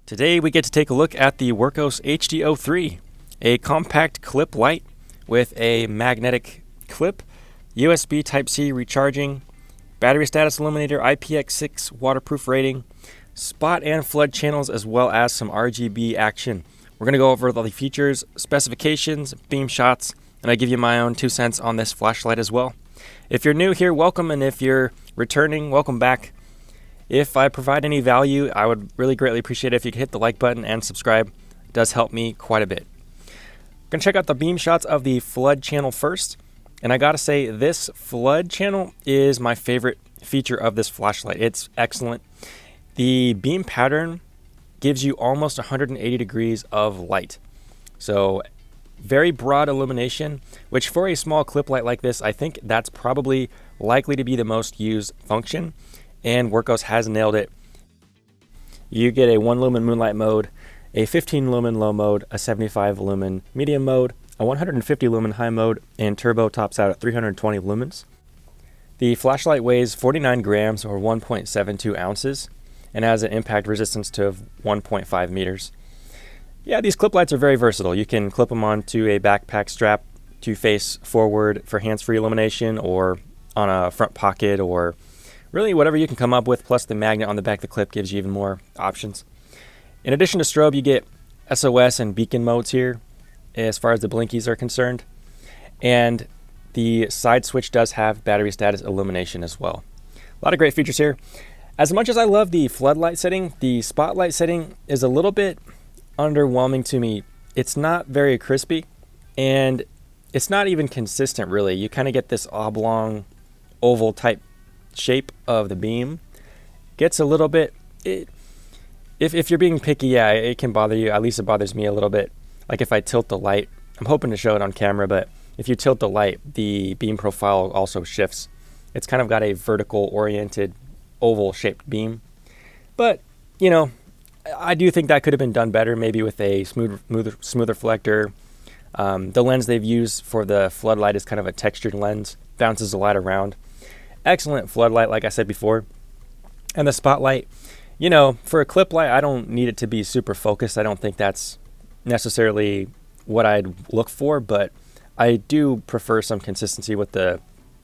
Today we get to take a look at the Wurkkos HD03, a compact clip light with a magnetic clip, USB Type-C recharging, battery status illuminator, IPX6 waterproof rating, spot and flood channels, as well as some RGB action. We're going to go over all the features, specifications, beam shots, and I give you my own 2 cents on this flashlight as well. If you're new here, welcome, and if you're returning, welcome back. If I provide any value, I would really greatly appreciate it if you could hit the like button and subscribe. It does help me quite a bit. We're going to check out the beam shots of the flood channel first. And I got to say, this flood channel is my favorite feature of this flashlight. It's excellent. The beam pattern gives you almost 180 degrees of light. So very broad illumination, which for a small clip light like this, I think that's probably likely to be the most used function. And Wurkkos has nailed it. You get a 1 lumen moonlight mode, a 15 lumen low mode, a 75 lumen medium mode, a 150 lumen high mode, and turbo tops out at 320 lumens. The flashlight weighs 49 grams or 1.72 ounces and has an impact resistance to 1.5 meters. Yeah, these clip lights are very versatile. You can clip them onto a backpack strap to face forward for hands-free illumination, or on a front pocket, or really whatever you can come up with, plus the magnet on the back of the clip gives you even more options. In addition to strobe, you get SOS and beacon modes here as far as the blinkies are concerned. And the side switch does have battery status illumination as well. A lot of great features here. As much as I love the floodlight setting, the spotlight setting is a little bit underwhelming to me. It's not very crispy, and it's not even consistent really. You kind of get this oblong, oval type shape of the beam. Gets a little bit, if you're being picky, yeah, it can bother you. At least it bothers me a little bit. Like if I tilt the light, I'm hoping to show it on camera, but if you tilt the light, the beam profile also shifts. It's kind of got a vertical oriented oval shaped beam. But, you know, I do think that could have been done better, maybe with a smoother reflector. The lens they've used for the floodlight is kind of a textured lens, bounces the light around. Excellent floodlight, like I said before. And the spotlight, you know, for a clip light, I don't need it to be super focused. I don't think that's necessarily what I'd look for, but I do prefer some consistency with the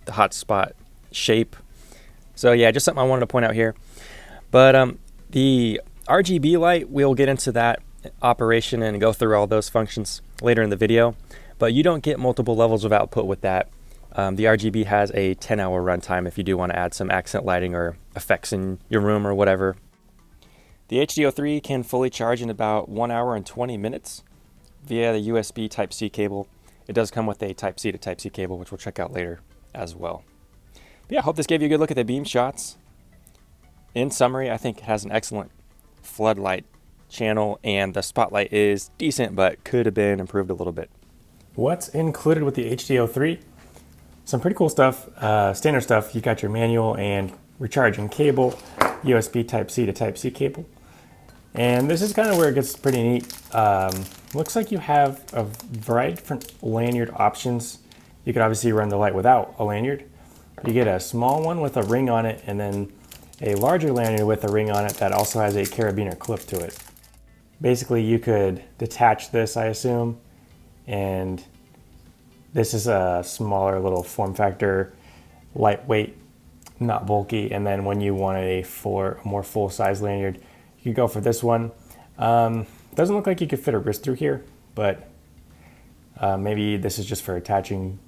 hot spot shape. So yeah, just something I wanted to point out here. But the RGB light, we'll get into that operation and go through all those functions later in the video. But you don't get multiple levels of output with that. The RGB has a 10-hour runtime if you do want to add some accent lighting or effects in your room or whatever. The HD03 can fully charge in about 1 hour and 20 minutes via the USB Type-C cable. It does come with a Type-C to Type-C cable, which we'll check out later as well. But yeah, I hope this gave you a good look at the beam shots. In summary, I think it has an excellent floodlight channel, and the spotlight is decent, but could have been improved a little bit. What's included with the HD03? Some pretty cool stuff, standard stuff. You got your manual and recharging cable, USB Type-C to Type-C cable. And this is kind of where it gets pretty neat. Looks like you have a variety of different lanyard options. You could obviously run the light without a lanyard. You get a small one with a ring on it, and then a larger lanyard with a ring on it that also has a carabiner clip to it. Basically, you could detach this, I assume, and this is a smaller little form factor, lightweight, not bulky. And then when you want a more full-size lanyard, you could go for this one. Doesn't look like you could fit a wrist through here, but maybe this is just for attaching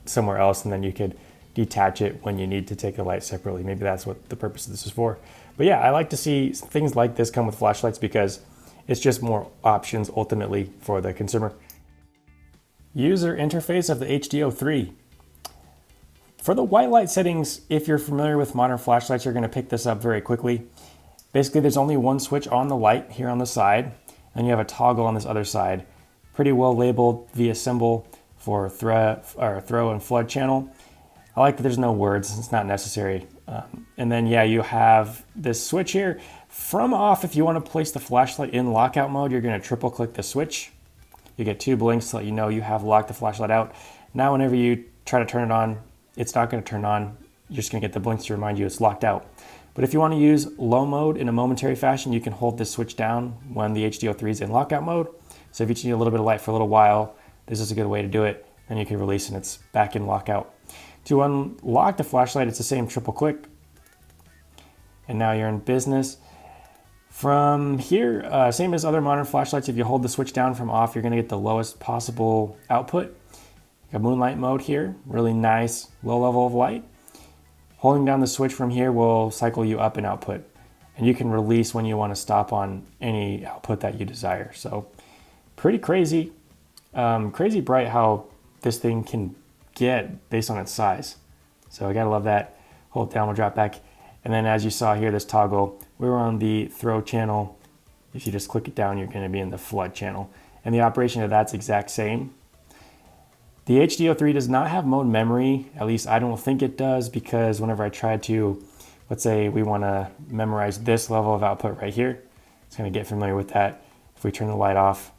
somewhere else, and then you could detach it when you need to take the light separately. Maybe that's what the purpose of this is for. But yeah, I like to see things like this come with flashlights because it's just more options ultimately for the consumer. User interface of the HD03. For the white light settings, if you're familiar with modern flashlights, you're going to pick this up very quickly. Basically, there's only one switch on the light here on the side, and you have a toggle on this other side. Pretty well labeled via symbol for throw and flood channel. I like that there's no words, it's not necessary. And then yeah, you have this switch here. From off, if you want to place the flashlight in lockout mode, you're going to triple click the switch. You get 2 blinks to let you know you have locked the flashlight out. Now whenever you try to turn it on, it's not going to turn on. You're just going to get the blinks to remind you it's locked out. But if you want to use low mode in a momentary fashion, you can hold this switch down when the HD03 is in lockout mode. So if you just need a little bit of light for a little while, this is a good way to do it. Then you can release and it's back in lockout. To unlock the flashlight, it's the same triple click. And now you're in business. From here, same as other modern flashlights, if you hold the switch down from off, you're gonna get the lowest possible output. You got moonlight mode here, really nice low level of light. Holding down the switch from here will cycle you up in output. And you can release when you wanna stop on any output that you desire. So pretty crazy. Crazy bright how this thing can get based on its size. So I gotta love that. Hold it down, we'll drop back. And then as you saw here, this toggle, we were on the throw channel. If you just click it down, you're gonna be in the flood channel. And the operation of that's exact same. The HD03 does not have mode memory, at least I don't think it does, because whenever I try to, let's say we wanna memorize this level of output right here, it's gonna get familiar with that. If we turn the light off,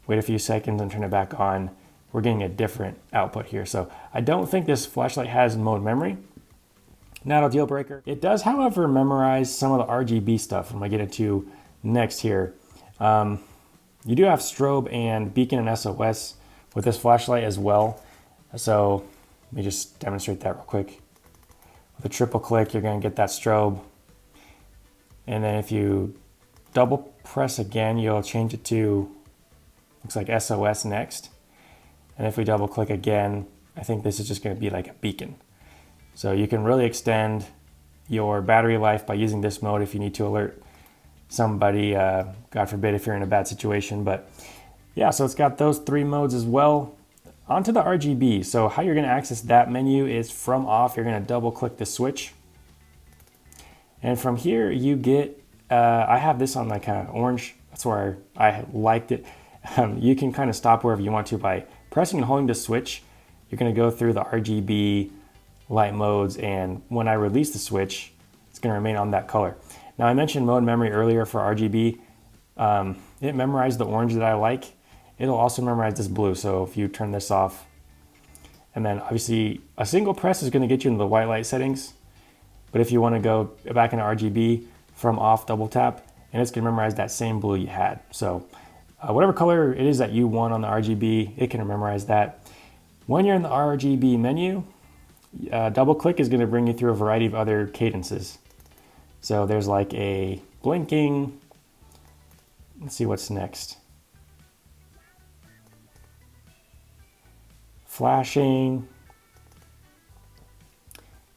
wait a few seconds and turn it back on, we're getting a different output here. So I don't think this flashlight has mode memory. Not a deal breaker. It does, however, memorize some of the RGB stuff I'm gonna get into next here. You do have strobe and beacon and SOS with this flashlight as well. So let me just demonstrate that real quick. With a triple click, you're gonna get that strobe. And then if you double press again, you'll change it to, looks like SOS next. And if we double click again, I think this is just gonna be like a beacon. So you can really extend your battery life by using this mode if you need to alert somebody, God forbid if you're in a bad situation. But yeah, so it's got those three modes as well. Onto the RGB. So how you're gonna access that menu is from off, you're gonna double click the switch. And from here you get, I have this on like kind of orange, that's where I liked it. You can kind of stop wherever you want to by pressing and holding the switch. You're gonna go through the RGB light modes, and when I release the switch, it's gonna remain on that color. Now I mentioned mode memory earlier for RGB. It memorized the orange that I like. It'll also memorize this blue, so if you turn this off, and then obviously a single press is gonna get you into the white light settings, but if you wanna go back into RGB, from off, double tap, and it's gonna memorize that same blue you had. So whatever color it is that you want on the RGB, it can memorize that. When you're in the RGB menu, double click is going to bring you through a variety of other cadences. So there's like a blinking. Let's see what's next. Flashing.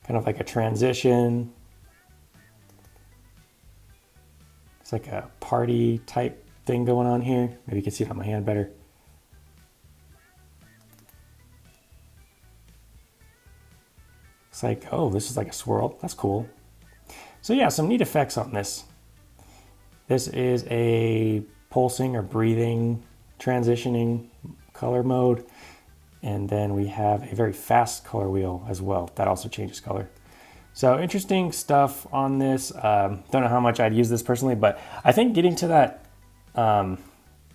Kind of like a transition. It's like a party type thing going on here. Maybe you can see it on my hand better. It's like, oh, this is like a swirl. That's cool. So yeah, some neat effects on this. This is a pulsing or breathing, transitioning color mode. And then we have a very fast color wheel as well. That also changes color. So interesting stuff on this. Don't know how much I'd use this personally, but I think getting to that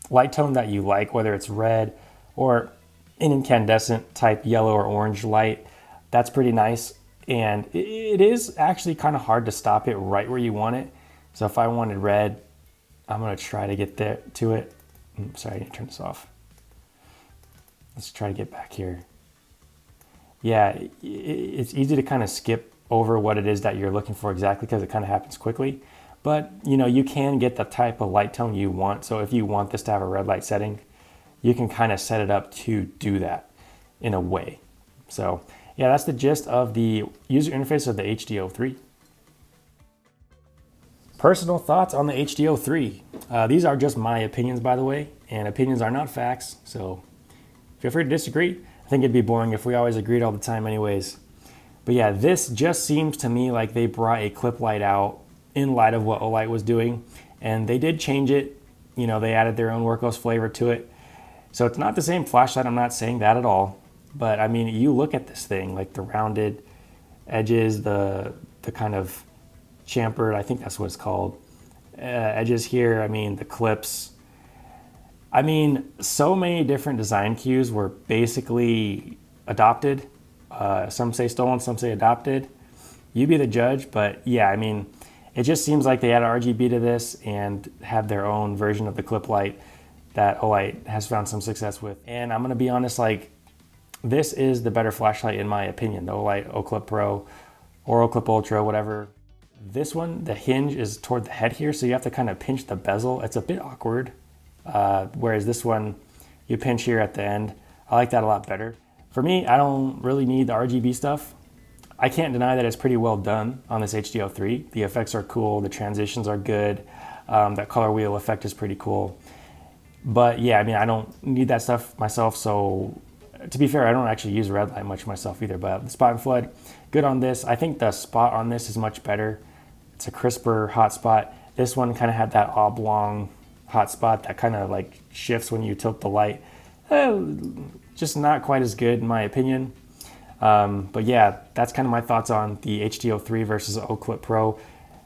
light tone that you like, whether it's red or an incandescent type yellow or orange light, that's pretty nice. And it is actually kind of hard to stop it right where you want it. So if I wanted red, I'm gonna try to get there to it. Sorry, I didn't turn this off. Let's try to get back here. Yeah, it's easy to kind of skip over what it is that you're looking for exactly because it kind of happens quickly. But you know, you can get the type of light tone you want. So if you want this to have a red light setting, you can kind of set it up to do that in a way. So yeah, that's the gist of the user interface of the HD03. Personal thoughts on the HD03. These are just my opinions, by the way, and opinions are not facts, so feel free to disagree. I think it'd be boring if we always agreed all the time anyways. But yeah, this just seems to me like they brought a clip light out in light of what Olight was doing, and they did change it. You know, they added their own Wurkkos flavor to it. So it's not the same flashlight, I'm not saying that at all. But I mean, you look at this thing, like the rounded edges, the kind of chamfered, I think that's what it's called, edges here. I mean, the clips. I mean, so many different design cues were basically adopted. Some say stolen, some say adopted. You be the judge, but yeah, I mean, it just seems like they add RGB to this and have their own version of the clip light that Olight has found some success with. And I'm gonna be honest, like, this is the better flashlight in my opinion, the Olight O-Clip Pro or O-Clip Ultra, whatever. This one, the hinge is toward the head here, so you have to kind of pinch the bezel. It's a bit awkward, whereas this one, you pinch here at the end. I like that a lot better. For me, I don't really need the RGB stuff. I can't deny that it's pretty well done on this HD03. The effects are cool, the transitions are good, that color wheel effect is pretty cool. But yeah, I mean, I don't need that stuff myself, so to be fair, I don't actually use red light much myself either, but the spot and flood, good on this. I think the spot on this is much better. It's a crisper hot spot. This one kind of had that oblong hot spot that kind of like shifts when you tilt the light. Just not quite as good in my opinion. But yeah, that's kind of my thoughts on the HD03 versus O-Clip Pro.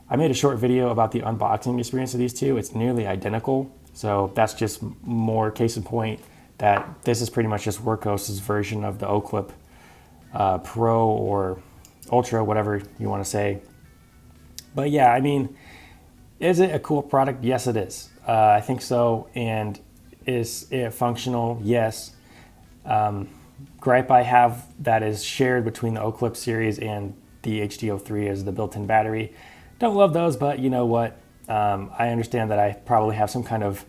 I made a short video about the unboxing experience of these two. It's nearly identical. So that's just more case in point that this is pretty much just Wurkkos' version of the O-Clip Pro or Ultra, whatever you want to say. But yeah, I mean, is it a cool product? Yes, it is. I think so. And is it functional? Yes. Gripe I have that is shared between the O-Clip series and the HD03 is the built-in battery. Don't love those, but you know what? I understand that I probably have some kind of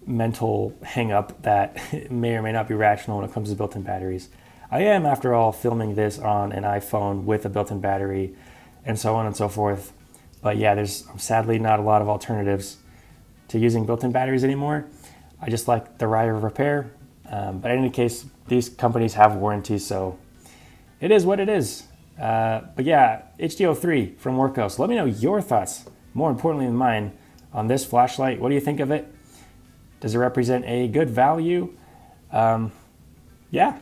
mental hang-up that may or may not be rational when it comes to built-in batteries. I am, after all, filming this on an iPhone with a built-in battery and so on and so forth. But yeah, there's sadly not a lot of alternatives to using built-in batteries anymore. I just like the right of repair. But in any case, these companies have warranties, so it is what it is. But yeah, HD03 from Wurkkos. Let me know your thoughts, more importantly than mine, on this flashlight. What do you think of it? Does it represent a good value? Yeah.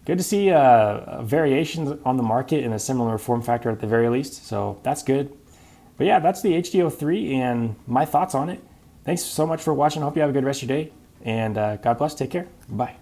Good to see variations on the market in a similar form factor at the very least, so that's good. But yeah, that's the HD03 and my thoughts on it. Thanks so much for watching. I hope you have a good rest of your day, and God bless. Take care. Bye.